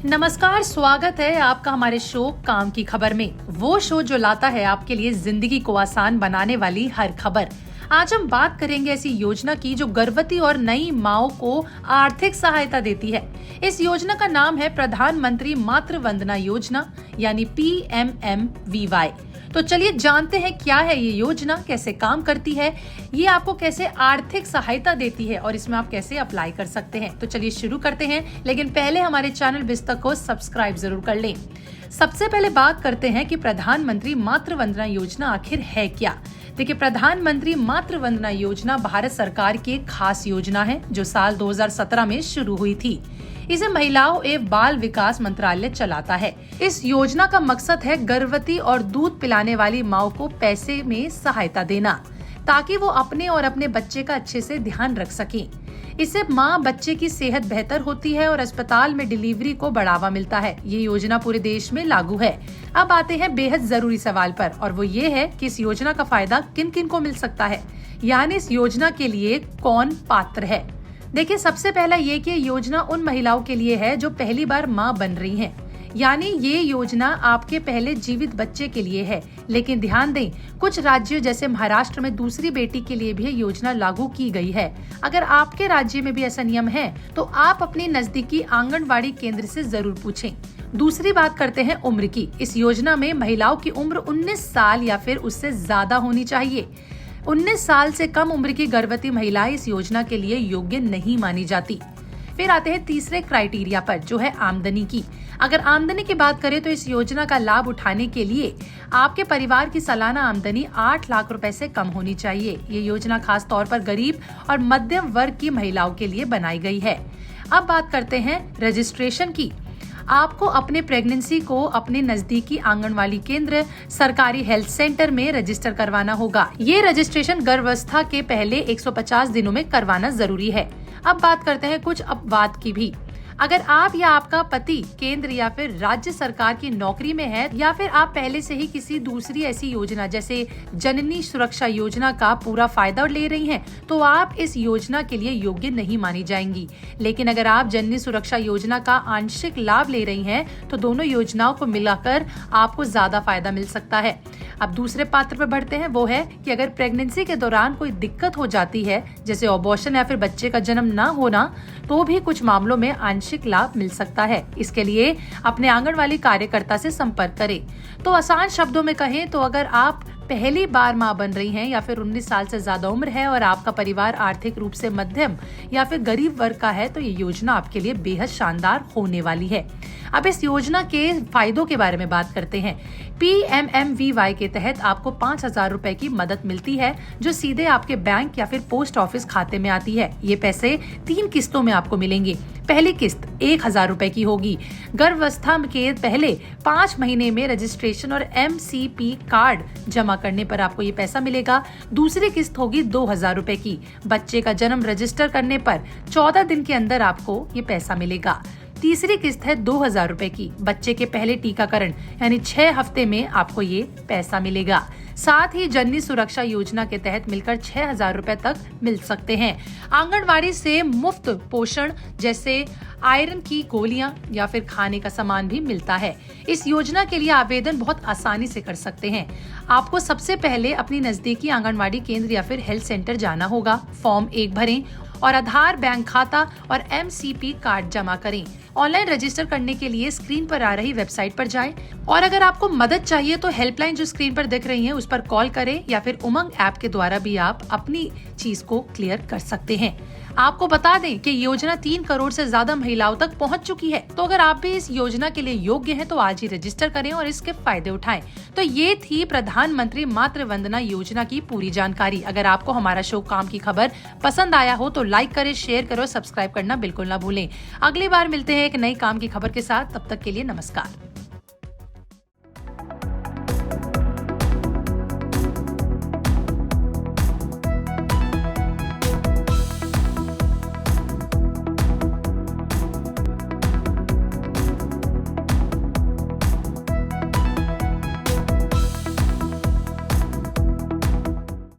नमस्कार, स्वागत है आपका हमारे शो काम की खबर में। वो शो जो लाता है आपके लिए जिंदगी को आसान बनाने वाली हर खबर। आज हम बात करेंगे ऐसी योजना की जो गर्भवती और नई माओं को आर्थिक सहायता देती है। इस योजना का नाम है प्रधानमंत्री मातृ वंदना योजना यानी PMMVY। तो चलिए जानते हैं क्या है ये योजना, कैसे काम करती है, ये आपको कैसे आर्थिक सहायता देती है और इसमें आप कैसे अप्लाई कर सकते हैं। तो चलिए शुरू करते हैं, लेकिन पहले हमारे चैनल बिस्तक को सब्सक्राइब जरूर कर लें। सबसे पहले बात करते हैं कि प्रधानमंत्री मातृ वंदना योजना आखिर है क्या। देखिए, प्रधानमंत्री मातृ वंदना योजना भारत सरकार की एक खास योजना है जो साल 2017 में शुरू हुई थी। इसे महिलाओं एवं बाल विकास मंत्रालय चलाता है। इस योजना का मकसद है गर्भवती और दूध पिलाने वाली माओं को पैसे में सहायता देना ताकि वो अपने और अपने बच्चे का अच्छे से ध्यान रख सकें। इससे माँ बच्चे की सेहत बेहतर होती है और अस्पताल में डिलीवरी को बढ़ावा मिलता है। ये योजना पूरे देश में लागू है। अब आते हैं बेहद जरूरी सवाल पर, और वो ये है कि इस योजना का फायदा किन किन को मिल सकता है, यानी इस योजना के लिए कौन पात्र है। देखिए, सबसे पहला ये कि योजना उन महिलाओं के लिए है जो पहली बार माँ बन रही हैं। यानी ये योजना आपके पहले जीवित बच्चे के लिए है। लेकिन ध्यान दें, कुछ राज्यों जैसे महाराष्ट्र में दूसरी बेटी के लिए भी ये योजना लागू की गई है। अगर आपके राज्य में भी ऐसा नियम है तो आप अपने नजदीकी आंगनवाड़ी केंद्र से जरूर पूछें। दूसरी बात करते हैं उम्र की। इस योजना में महिलाओं की उम्र 19 साल या फिर उससे ज्यादा होनी चाहिए। 19 साल से कम उम्र की गर्भवती महिलाएं इस योजना के लिए योग्य नहीं मानी जाती। फिर आते हैं तीसरे क्राइटेरिया पर, जो है आमदनी की। अगर आमदनी की बात करें तो इस योजना का लाभ उठाने के लिए आपके परिवार की सालाना आमदनी 8 लाख रुपए से कम होनी चाहिए। ये योजना खास तौर पर गरीब और मध्यम वर्ग की महिलाओं के लिए बनाई गई है। अब बात करते हैं रजिस्ट्रेशन की। आपको अपने प्रेगनेंसी को अपने नजदीकी आंगनवाड़ी केंद्र, सरकारी हेल्थ सेंटर में रजिस्टर करवाना होगा। ये रजिस्ट्रेशन गर्भावस्था के पहले 150 दिनों में करवाना जरूरी है। अब बात करते हैं कुछ अपवाद की भी। अगर आप या आपका पति केंद्र या फिर राज्य सरकार की नौकरी में है, या फिर आप पहले से ही किसी दूसरी ऐसी योजना जैसे जननी सुरक्षा योजना का पूरा फायदा ले रही हैं, तो आप इस योजना के लिए योग्य नहीं मानी जाएंगी। लेकिन अगर आप जननी सुरक्षा योजना का आंशिक लाभ ले रही हैं, तो दोनों योजनाओं को मिलाकर आपको ज्यादा फायदा मिल सकता है। अब दूसरे पात्र पर बढ़ते हैं, वो है कि अगर प्रेगनेंसी के दौरान कोई दिक्कत हो जाती है, जैसे अबॉर्शन या फिर बच्चे का जन्म ना होना, तो भी कुछ मामलों में आंशिक लाभ मिल सकता है। इसके लिए अपने आंगनवाड़ी कार्यकर्ता से संपर्क करें। तो आसान शब्दों में कहें तो अगर आप पहली बार मां बन रही हैं या फिर 19 साल से ज्यादा उम्र है और आपका परिवार आर्थिक रूप से मध्यम या फिर गरीब वर्ग का है, तो ये योजना आपके लिए बेहद शानदार होने वाली है। अब इस योजना के फायदों के बारे में बात करते हैं। PMMVY के तहत आपको 5,000 रुपए की मदद मिलती है जो सीधे आपके बैंक या फिर पोस्ट ऑफिस खाते में आती है। ये पैसे 3 किस्तों में आपको मिलेंगे। पहली किस्त 1,000 रुपए की होगी। गर्भावस्था के पहले 5 महीने में रजिस्ट्रेशन और MCP कार्ड जमा करने पर आपको ये पैसा मिलेगा। दूसरी किस्त होगी 2,000 रुपए की। बच्चे का जन्म रजिस्टर करने पर 14 दिन के अंदर आपको ये पैसा मिलेगा। तीसरी किस्त है 2,000 रुपए की। बच्चे के पहले टीकाकरण यानी 6 हफ्ते में आपको ये पैसा मिलेगा। साथ ही जननी सुरक्षा योजना के तहत मिलकर 6,000 रुपए तक मिल सकते हैं। आंगनवाड़ी से मुफ्त पोषण जैसे आयरन की गोलियां या फिर खाने का सामान भी मिलता है। इस योजना के लिए आवेदन बहुत आसानी से कर सकते हैं। आपको सबसे पहले अपनी नजदीकी आंगनवाड़ी केंद्र या फिर हेल्थ सेंटर जाना होगा। फॉर्म 1 भरें और आधार, बैंक खाता और MCP कार्ड जमा करें। ऑनलाइन रजिस्टर करने के लिए स्क्रीन पर आ रही वेबसाइट पर जाएं और अगर आपको मदद चाहिए तो हेल्पलाइन जो स्क्रीन पर दिख रही है उस पर कॉल करें, या फिर उमंग ऐप के द्वारा भी आप अपनी चीज को क्लियर कर सकते हैं। आपको बता दें कि योजना 3 करोड़ से ज्यादा महिलाओं तक पहुंच चुकी है। तो अगर आप भी इस योजना के लिए योग्य हैं तो आज ही रजिस्टर करें और इसके फायदे उठाएं। तो ये थी प्रधानमंत्री मातृ वंदना योजना की पूरी जानकारी। अगर आपको हमारा शो काम की खबर पसंद आया हो तो लाइक करें, शेयर करें और सब्सक्राइब करना बिल्कुल ना भूलें। अगली बार मिलते हैं एक नई काम की खबर के साथ। तब तक के लिए नमस्कार।